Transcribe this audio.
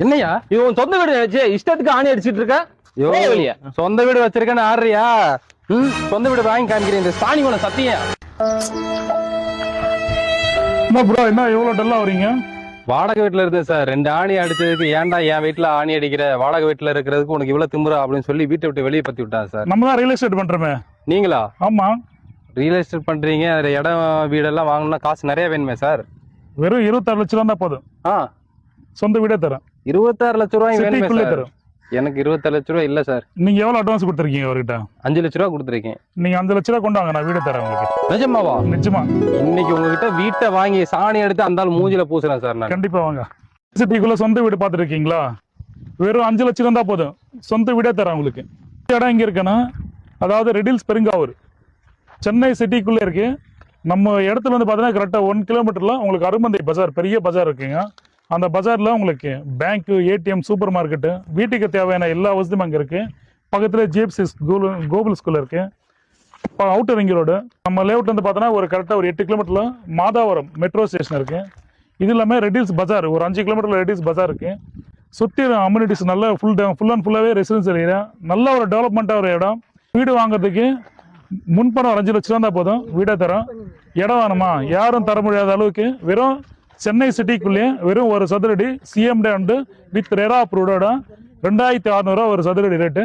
என்னையா இவன் சொந்த வீடு வச்சு இஷ்டத்துக்கு ஆணி அடிச்சிட்டு இருக்க. சொந்த வீடு வச்சிருக்கேன்னு ஆடுறியா? சொந்த வீடு வாங்கி காமிக்கிறேன். இந்த சாணி உன சத்தியம். ப்ரோ என்ன எவ்வளவு டல்லா வரீங்க? வாடகை வீட்டுல இருந்தேன் சார். 2 ஆணி அடிச்சதுக்கு ஏன்டா என் வீட்டுல ஆணி அடிக்கிற, வாடகை வீட்டுல இருக்கிறதுக்கு உனக்கு இவ்வளவு திமுறா அப்படின்னு சொல்லி வீட்டை விட்டு வெளியே பத்தி விட்டான் சார். நம்ம தான் ரியல் எஸ்டேட் பண்றோமே. நீங்களா? ஆமா. ரியல் எஸ்டேட் பண்றீங்க, அதுல இடம் வீடெல்லாம் வாங்கணும்னா காசு நிறைய வேணுமே சார். வெறும் 26 லட்சம் ரூபா தான் போதும். சொந்த வீடே தரேன். 26 லட்சம் ரூபாய் வேணுமே சார். தரும். எனக்கு 26 லட்சம் ரூபாய் இல்ல சார். நீங்க எவ்வளவு அட்வான்ஸ் கொடுத்துருக்கீங்க அவர்கிட்ட? 5 லட்சம் ரூபாய் கொடுத்துருக்கேன். நீங்க 5 லட்சம் ரூபாய் கொண்டாங்க, நான் வீடு தரேன் உங்களுக்கு. நிஜமாவா? நிஜமா. இன்னைக்கு உங்ககிட்ட வீட்டை வாங்கி சாணி எடுத்து அந்த மூஞ்சில பூசுறேன் சார் நான். கண்டிப்பா வாங்க. சிட்டிக்குள்ள சொந்த வீடு பாத்துருக்கீங்களா? வெறும் 5 லட்சம் தான் போதும், சொந்த வீடே தரேன் உங்களுக்கு. இடம் எங்க இருக்குன்னா, அதாவது ரெடில்ஸ் பெருங்காவூர், சென்னை சிட்டிக்குள்ள இருக்கு. நம்ம இடத்துல வந்து பாத்தீங்கன்னா கரெக்டா 1 கிலோமீட்டர்ல உங்களுக்கு அருமந்தை பஜார், பெரிய பஜார் இருக்குங்க. அந்த பஜார்ல உங்களுக்கு பேங்க், ஏடிஎம், சூப்பர் மார்க்கெட்டு, வீட்டுக்கு தேவையான எல்லா வசதியும் அங்க இருக்கு. பக்கத்துல ஜிஎஃப்சி கோகுல் ஸ்கூல் இருக்கு. Outer ring road. நம்ம லேஅவுட் வந்து பார்த்தோன்னா ஒரு கரெக்டாக ஒரு 8 கிலோமீட்டர்ல மாதாவரம் மெட்ரோ ஸ்டேஷன் இருக்கு. இது இல்லாமல் ரெடில்ஸ் பஜார் ஒரு 5 கிலோமீட்டர்ல ரெடில்ஸ் பஜார் இருக்கு. சுற்றி அம்யூனிட்டிஸ் நல்ல ஃபுல் அண்ட் ஃபுல்லாகவே ரெசிடென்சியல் ஏரியா, நல்ல ஒரு டெவலப்மெண்ட்டாக ஒரு இடம். வீடு வாங்குறதுக்கு முன்பணம் 5 லட்சம் ரூபா தான் போதும், வீடை தரோம். இடம் வேணுமா? யாரும் தர முடியாத அளவுக்கு வெறும் சென்னை சிட்டிக்குள்ளேயே வெறும் ஒரு சதுரடி சிஎம்டே வித் ரெரா அப்ரூவ்டோட 2600 ஒரு சதுரடி ரேட்டு.